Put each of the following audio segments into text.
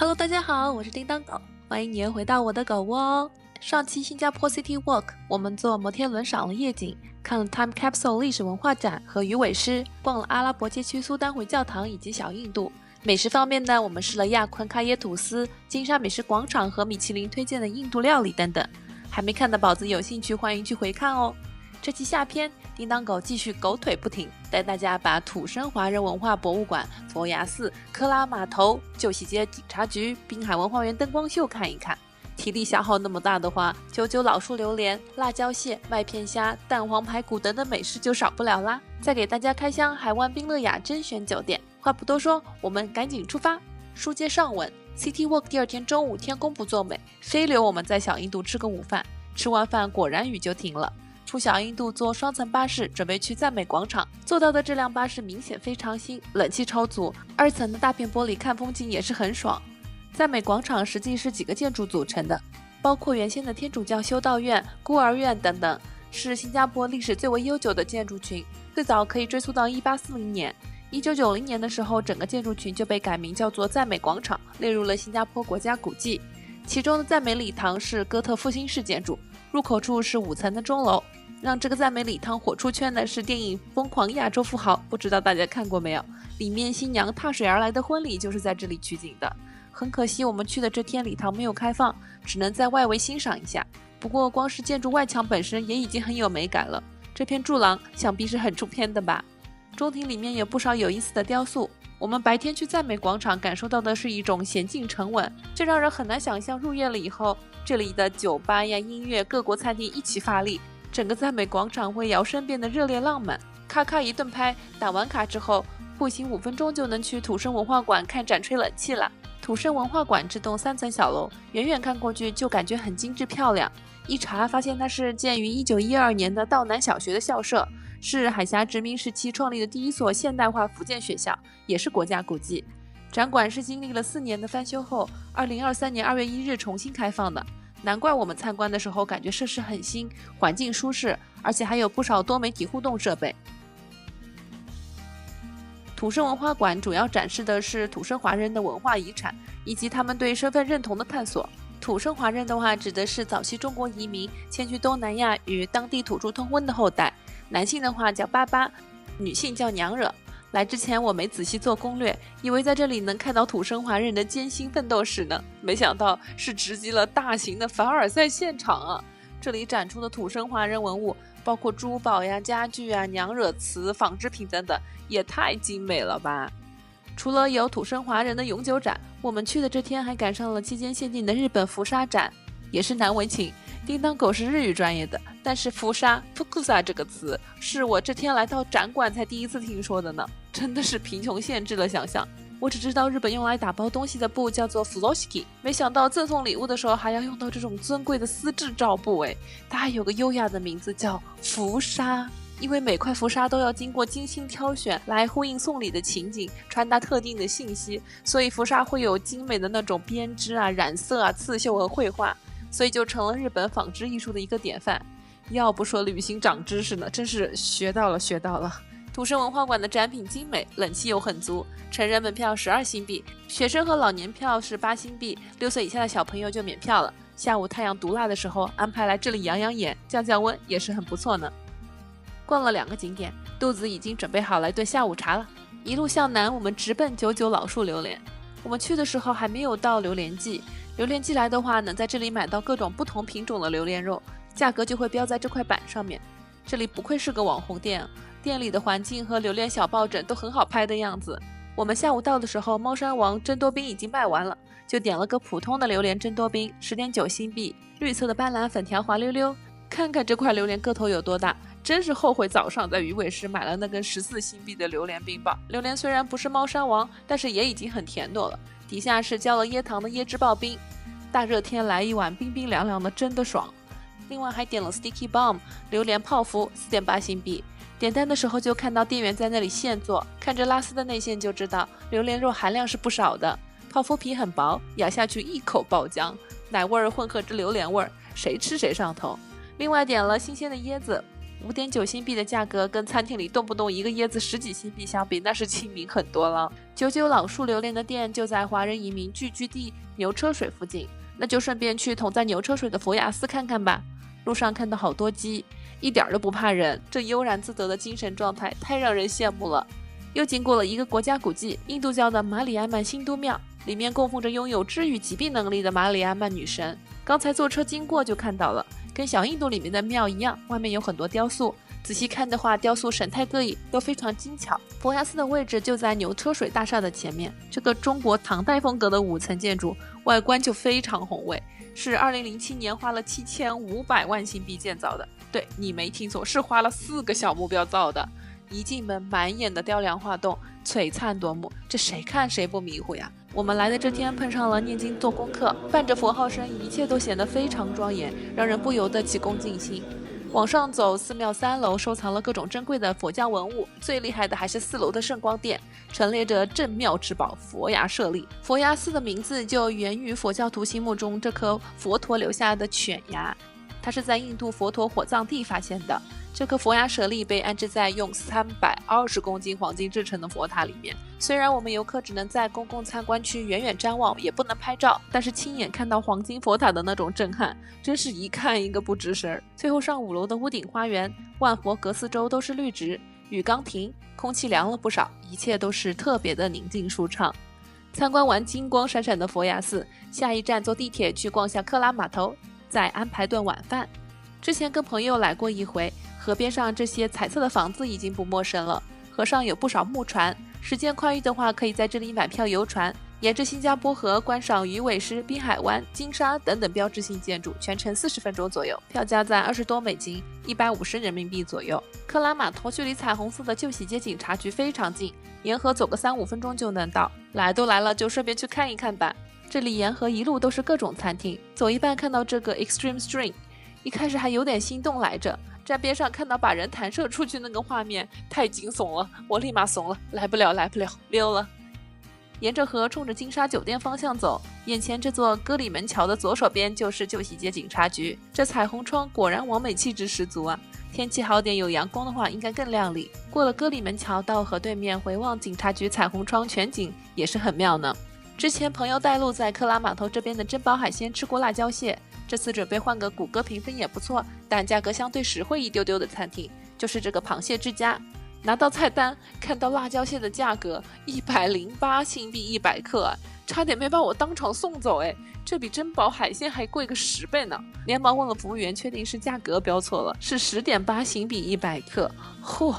Hello， 大家好，我是叮当狗，欢迎你又回到我的狗窝哦。上期新加坡 City Walk， 我们坐摩天轮赏了夜景，看了 Time Capsule 历史文化展和鱼尾狮，逛了阿拉伯街区苏丹回教堂以及小印度。美食方面呢，我们试了亚坤咖椰吐司、金沙美食广场和米其林推荐的印度料理等等。还没看的宝子有兴趣欢迎去回看哦。这期下篇，叮当狗继续狗腿不停，带大家把土生华人文化博物馆、佛牙寺、克拉码头、旧西街警察局、滨海文化园灯光秀看一看。体力消耗那么大的话，九九老树榴莲、辣椒蟹、麦片虾、蛋黄排骨等等美食就少不了啦。再给大家开箱海湾宾乐雅甄选酒店。话不多说，我们赶紧出发。书接上文， City Walk 第二天中午天公不作美，非留我们在小印度吃个午饭。吃完饭果然雨就停了。出小印度坐双层巴士准备去赞美广场，坐到的这辆巴士明显非常新，冷气超足，2层的大片玻璃看风景也是很爽。赞美广场实际是几个建筑组成的，包括原先的天主教修道院、孤儿院等等，是新加坡历史最为悠久的建筑群，最早可以追溯到1840年。1990年的时候，整个建筑群就被改名叫做赞美广场，列入了新加坡国家古迹。其中的赞美礼堂是哥特复兴式建筑，入口处是5层的钟楼。让这个赞美礼堂火出圈的是电影《疯狂亚洲富豪》，不知道大家看过没有？里面新娘踏水而来的婚礼就是在这里取景的。很可惜我们去的这天礼堂没有开放，只能在外围欣赏一下。不过光是建筑外墙本身也已经很有美感了，这片柱廊想必是很出片的吧。中庭里面有不少有意思的雕塑。我们白天去赞美广场感受到的是一种娴静沉稳，这让人很难想象入夜了以后，这里的酒吧呀、音乐、各国餐厅一起发力，整个赞美广场会摇身变得热烈浪漫。咔咔一顿拍，打完卡之后步行5分钟就能去土生文化馆看展吹冷气了。土生文化馆这栋3层小楼，远远看过去就感觉很精致漂亮。一查发现它是建于1912年的道南小学的校舍，是海峡殖民时期创立的第一所现代化福建学校，也是国家古迹。展馆是经历了4年的翻修后，2023年2月1日重新开放的。难怪我们参观的时候感觉设施很新，环境舒适，而且还有不少多媒体互动设备。土生文化馆主要展示的是土生华人的文化遗产，以及他们对身份认同的探索。土生华人的话，指的是早期中国移民迁居东南亚与当地土著通婚的后代。男性的话叫巴巴，女性叫娘惹。来之前我没仔细做攻略，以为在这里能看到土生华人的艰辛奋斗史呢，没想到是直击了大型的凡尔赛现场啊！这里展出的土生华人文物，包括珠宝呀、家具啊、娘惹瓷、纺织品等等，也太精美了吧！除了有土生华人的永久展，我们去的这天还赶上了期间限定的日本浮沙展，也是难为情。叮当狗是日语专业的，但是浮沙 fukusa 这个词是我这天来到展馆才第一次听说的呢，真的是贫穷限制了想象。我只知道日本用来打包东西的布叫做 furoshiki， 没想到赠送礼物的时候还要用到这种尊贵的丝质罩布，它还有个优雅的名字叫浮沙。因为每块浮沙都要经过精心挑选来呼应送礼的情景，传达特定的信息，所以浮沙会有精美的那种编织啊、染色啊、刺绣和绘画，所以就成了日本纺织艺术的一个典范。要不说旅行长知识呢，真是学到了。土生文化馆的展品精美，冷气又很足，成人门票12新币，学生和老年票是8新币，6岁以下的小朋友就免票了。下午太阳毒辣的时候，安排来这里养养眼、降降温也是很不错呢。逛了2个景点，肚子已经准备好来顿下午茶了。一路向南，我们直奔99老树榴莲。我们去的时候还没有到榴莲季，榴莲季来的话，能在这里买到各种不同品种的榴莲肉，价格就会标在这块板上面。这里不愧是个网红店，店里的环境和榴莲小抱枕都很好拍的样子。我们下午到的时候，猫山王珍多冰已经卖完了，就点了个普通的榴莲珍多冰，10.9新币，绿色的斑斓粉条滑溜溜。看看这块榴莲个头有多大，真是后悔早上在鱼尾狮买了那根14新币的榴莲冰棒。榴莲虽然不是猫山王，但是也已经很甜糯了，底下是浇了椰糖的椰汁刨冰，大热天来一碗冰冰凉凉的真的爽。另外还点了 Sticky Bomb 榴莲泡芙4.8新币，点单的时候就看到店员在那里现做，看着拉丝的内馅就知道榴莲肉含量是不少的，泡芙皮很薄，咬下去一口爆浆，奶味儿混合着榴莲味儿，谁吃谁上头。另外点了新鲜的椰子5.9新币的价格跟餐厅里动不动一个椰子10几新币相比，那是亲民很多了。久久老树流连的店就在华人移民聚居地牛车水附近，那就顺便去同在牛车水的佛牙寺看看吧。路上看到好多鸡，一点都不怕人，这悠然自得的精神状态太让人羡慕了。又经过了一个国家古迹印度教的马里安曼新都庙，里面供奉着拥有治愈疾病能力的马里安曼女神。刚才坐车经过就看到了，跟小印度里面的庙一样，外面有很多雕塑，仔细看的话，雕塑神态各异，都非常精巧。佛牙寺的位置就在牛车水大厦的前面，这个中国唐代风格的5层建筑，外观就非常宏伟，是2007年花了7500万新币建造的。对，你没听错，是花了4个小目标造的。一进门，满眼的雕梁画栋，璀璨夺目，这谁看谁不迷糊呀？我们来的这天碰上了念经做功课，伴着佛号声，一切都显得非常庄严，让人不由得起恭敬心。往上走，寺庙3楼收藏了各种珍贵的佛教文物，最厉害的还是4楼的圣光殿，陈列着镇庙之宝佛牙舍利。佛牙寺的名字就源于佛教徒心目中这颗佛陀留下的犬牙，它是在印度佛陀火葬地发现的。这颗佛牙舍利被安置在用320公斤黄金制成的佛塔里面。虽然我们游客只能在公共参观区远远瞻望，也不能拍照，但是亲眼看到黄金佛塔的那种震撼，真是一看一个不吱声。最后上5楼的屋顶花园，万佛阁四周都是绿植，雨刚停，空气凉了不少，一切都是特别的宁静舒畅。参观完金光闪闪的佛牙寺，下一站坐地铁去逛下克拉码头，再安排顿晚饭。之前跟朋友来过一回，河边上这些彩色的房子已经不陌生了，河上有不少木船，时间宽裕的话可以在这里买票游船，沿着新加坡河观赏鱼尾狮、滨海湾、金沙等等标志性建筑，全程40分钟左右，票价在20多美金，150人民币左右。克拉码头距离彩虹寺的旧喜街警察局非常近，沿河走个3-5分钟就能到。来都来了，就顺便去看一看吧。这里沿河一路都是各种餐厅，走一半看到这个 Extreme String， 一开始还有点心动来着，站边上看到把人弹射出去那个画面，太惊悚了，我立马怂了，来不了，溜了。沿着河冲着金沙酒店方向走，眼前这座歌里门桥的左手边就是旧喜街警察局。这彩虹窗果然完美气质十足啊！天气好点有阳光的话应该更亮丽。过了歌里门桥到河对面回望警察局彩虹窗全景也是很妙呢。之前朋友带路在克拉码头这边的珍宝海鲜吃过辣椒蟹，这次准备换个谷歌评分也不错但价格相对实惠一丢丢的餐厅，就是这个螃蟹之家。拿到菜单看到辣椒蟹的价格108新币100克啊，差点没把我当场送走哎，这比珍宝海鲜还贵个10倍呢。连忙问了服务员，确定是价格标错了，是10.8新币100克。嚯，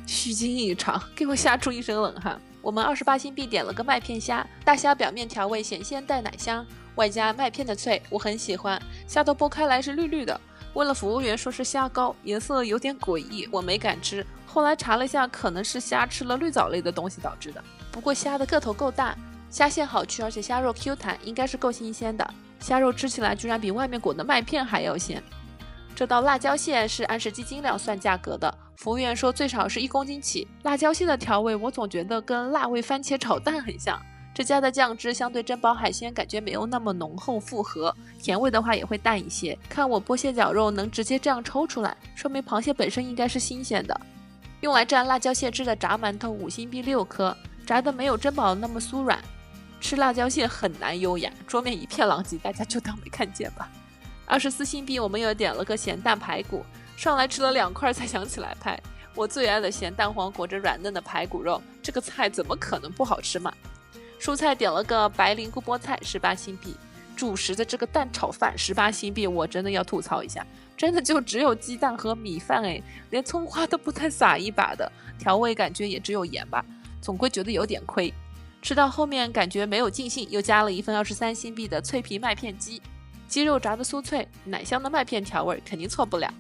虚惊一场，给我吓出一身冷汗。我们28新币点了个麦片虾，大虾表面调味咸鲜带奶香，外加麦片的脆，我很喜欢。虾头剥开来是绿绿的，问了服务员说是虾膏，颜色有点诡异，我没敢吃。后来查了一下，可能是虾吃了绿藻类的东西导致的。不过虾的个头够大，虾线好吃，而且虾肉 Q 弹，应该是够新鲜的。虾肉吃起来居然比外面裹的麦片还要鲜。这道辣椒蟹是按实际斤两算价格的，服务员说最少是1公斤起。辣椒蟹的调味我总觉得跟辣味番茄炒蛋很像，这家的酱汁相对珍宝海鲜感觉没有那么浓厚复合，甜味的话也会淡一些。看我剥蟹脚肉能直接这样抽出来，说明螃蟹本身应该是新鲜的。用来蘸辣椒蟹汁的炸馒头5新币6颗，炸的没有珍宝那么酥软，吃辣椒蟹很难优雅，桌面一片狼藉，大家就当没看见吧。24新币我们又点了个咸蛋排骨，上来吃了2块才想起来拍。我最爱的咸蛋黄裹着软嫩的排骨肉，这个菜怎么可能不好吃嘛？蔬菜点了个白灵菇菠菜18新币，主食的这个蛋炒饭18新币，我真的要吐槽一下，真的就只有鸡蛋和米饭哎，连葱花都不带撒一把的，调味感觉也只有盐吧，总归觉得有点亏。吃到后面感觉没有尽兴，又加了一份23新币的脆皮麦片鸡，鸡肉炸的酥脆，奶香的麦片调味肯定错不了。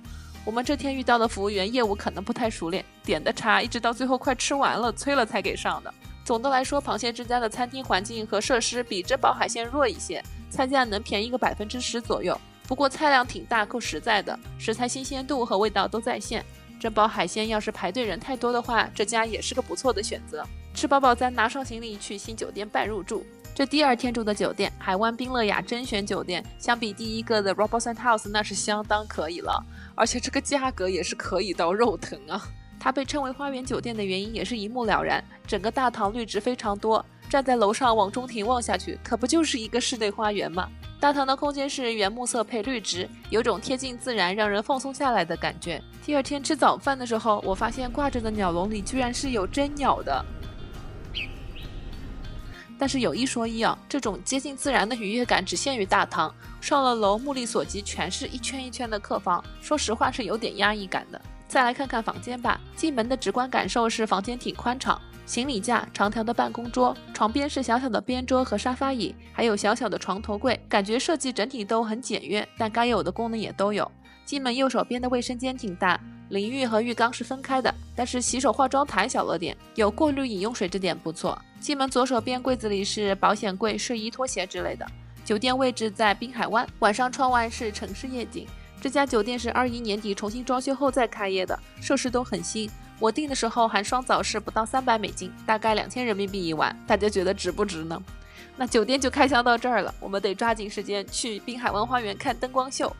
我们这天遇到的服务员业务可能不太熟练，点的差，一直到最后快吃完了催了才给上的。总的来说，螃蟹之家的餐厅环境和设施比珍宝海鲜弱一些，菜价能便宜个10%左右，不过菜量挺大，够实在的，食材新鲜度和味道都在线。珍宝海鲜要是排队人太多的话，这家也是个不错的选择。吃饱饱咱拿上行李去新酒店办入住。这第2天住的酒店海湾宾乐雅甄选酒店，相比第1个的 Robertson House 那是相当可以了，而且这个价格也是可以到肉疼啊。它被称为花园酒店的原因也是一目了然，整个大堂绿植非常多，站在楼上往中庭望下去，可不就是一个室内花园吗？大堂的空间是原木色配绿植，有种贴近自然让人放松下来的感觉。第2天吃早饭的时候，我发现挂着的鸟笼里居然是有真鸟的。但是有一说一啊，这种接近自然的愉悦感只限于大堂，上了楼目力所及全是一圈一圈的客房，说实话是有点压抑感的。再来看看房间吧，进门的直观感受是房间挺宽敞，行李架、长条的办公桌，床边是小小的边桌和沙发椅，还有小小的床头柜，感觉设计整体都很简约，但该有的功能也都有。进门右手边的卫生间挺大，淋浴和浴缸是分开的，但是洗手化妆台小了点，有过滤饮用水，这点不错。进门左手边柜子里是保险柜、睡衣、拖鞋之类的。酒店位置在滨海湾，晚上窗外是城市夜景。这家酒店是21年底重新装修后再开业的，设施都很新。我订的时候含双早市不到300美金，大概2000人民币一晚，大家觉得值不值呢？那酒店就开箱到这儿了，我们得抓紧时间去滨海湾花园看灯光秀。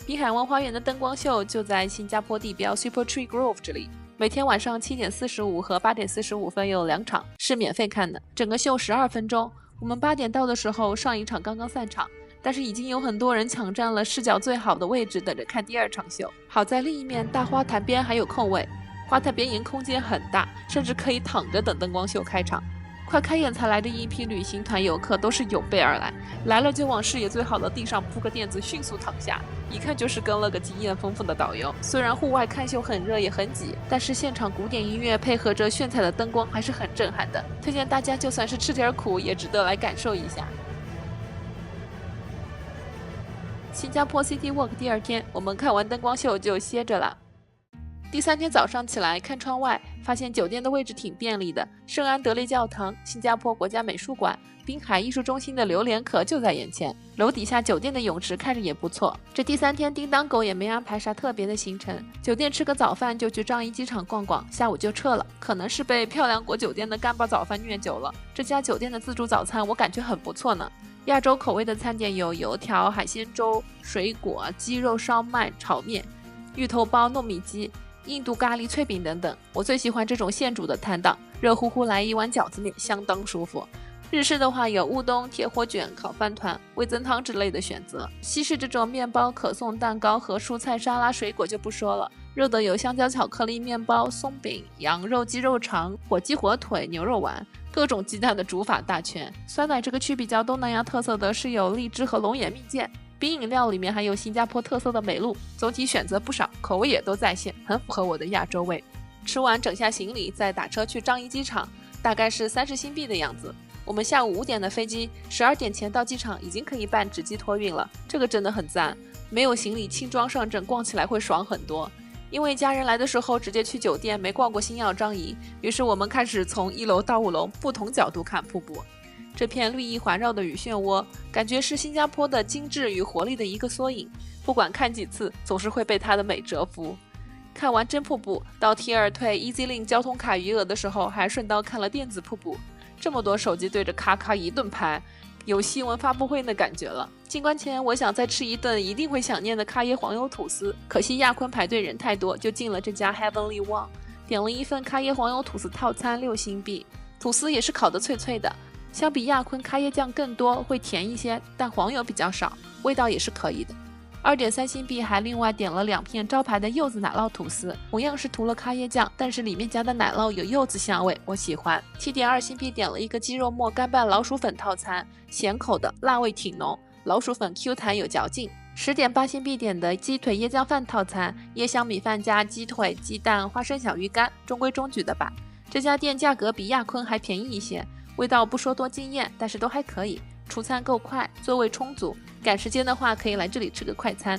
滨海湾花园的灯光秀就在新加坡地标 Super Tree Grove 这里，每天晚上7点45和8点45分有2场，是免费看的，整个秀12分钟。我们8点到的时候，上一场刚刚散场，但是已经有很多人抢占了视角最好的位置，等着看第2场秀。好在另一面大花坛边还有空位，花坛边沿空间很大，甚至可以躺着等灯光秀开场。快开演才来的一批旅行团游客都是有备而来，来了就往视野最好的地上铺个垫子，迅速躺下，一看就是跟了个经验丰富的导游。虽然户外看秀很热也很挤，但是现场古典音乐配合着炫彩的灯光还是很震撼的，推荐大家就算是吃点苦也值得来感受一下。新加坡 City Walk 第2天，我们看完灯光秀就歇着了。第3天早上起来看窗外，发现酒店的位置挺便利的，圣安德烈教堂、新加坡国家美术馆、滨海艺术中心的榴莲壳就在眼前，楼底下酒店的泳池看着也不错。这第3天叮当狗也没安排啥特别的行程，酒店吃个早饭就去樟宜机场逛逛，下午就撤了。可能是被漂亮国酒店的干巴早饭虐久了，这家酒店的自助早餐我感觉很不错呢。亚洲口味的餐点有油条、海鲜粥、水果、鸡肉烧麦、炒面、芋头包、糯米鸡、印度咖喱脆饼等等，我最喜欢这种现煮的摊档，热乎乎来一碗饺子面相当舒服。日式的话有乌冬、铁火卷、烤饭团、味增汤之类的选择。西式这种面包、可颂、蛋糕和蔬菜沙拉、水果就不说了，热的有香蕉巧克力面包、松饼、羊肉鸡肉肠、火鸡火腿、牛肉丸，各种鸡蛋的煮法大全。酸奶这个区比较东南亚特色的是有荔枝和龙眼蜜饯，冰饮料里面还有新加坡特色的美露，总体选择不少，口味也都在线，很符合我的亚洲味。吃完整下行李再打车去樟宜机场，大概是30新币的样子。我们下午5点的飞机，12点前到机场已经可以办直机托运了，这个真的很赞，没有行李轻装上阵，逛起来会爽很多。因为家人来的时候直接去酒店，没逛过星耀樟宜，于是我们开始从1楼到5楼不同角度看瀑布。这片绿意环绕的雨漩涡，感觉是新加坡的精致与活力的一个缩影，不管看几次，总是会被它的美折服。看完真瀑布，到 T2 退 EZ-Link 交通卡余额的时候，还顺道看了电子瀑布。这么多手机对着咔咔一顿拍，有新闻发布会的感觉了。进关前我想再吃一顿一定会想念的咖椰黄油吐司，可惜亚坤排队人太多，就进了这家 Heavenly One， 点了一份咖椰黄油吐司套餐6新币，吐司也是烤得脆脆的，相比亚坤咖椰酱更多，会甜一些，但黄油比较少，味道也是可以的。2.3新币还另外点了2片招牌的柚子奶酪吐司，同样是涂了咖椰酱，但是里面加的奶酪有柚子香味，我喜欢。7.2新币点了一个鸡肉末干拌老鼠粉套餐，咸口的，辣味挺浓，老鼠粉 Q 弹有嚼劲。10.8新币点的鸡腿椰浆饭套餐，椰香米饭加鸡腿、鸡蛋、花生小鱼干，中规中矩的吧。这家店价格比亚坤还便宜一些，味道不说多惊艳，但是都还可以。出餐够快，座位充足，赶时间的话可以来这里吃个快餐。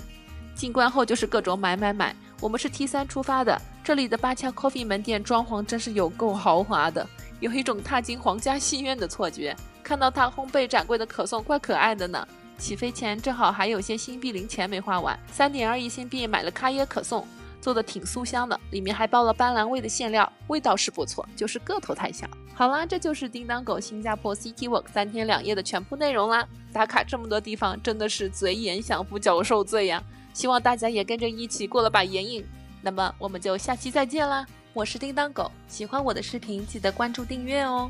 进关后就是各种买，我们是 T3 出发的，这里的巴恰 Coffee 门店装潢真是有够豪华的，有一种踏进皇家戏院的错觉。看到它烘焙展柜的可颂怪可爱的呢。起飞前正好还有些新币零钱没花完，3.21新币买了咖椰可颂，做的挺酥香的，里面还包了斑斓味的馅料，味道是不错，就是个头太小。好啦，这就是叮当狗新加坡 City Walk 3天2夜的全部内容啦。打卡这么多地方，真的是嘴眼享福，脚受罪呀！希望大家也跟着一起过了把眼瘾。那么我们就下期再见啦！我是叮当狗，喜欢我的视频记得关注订阅哦。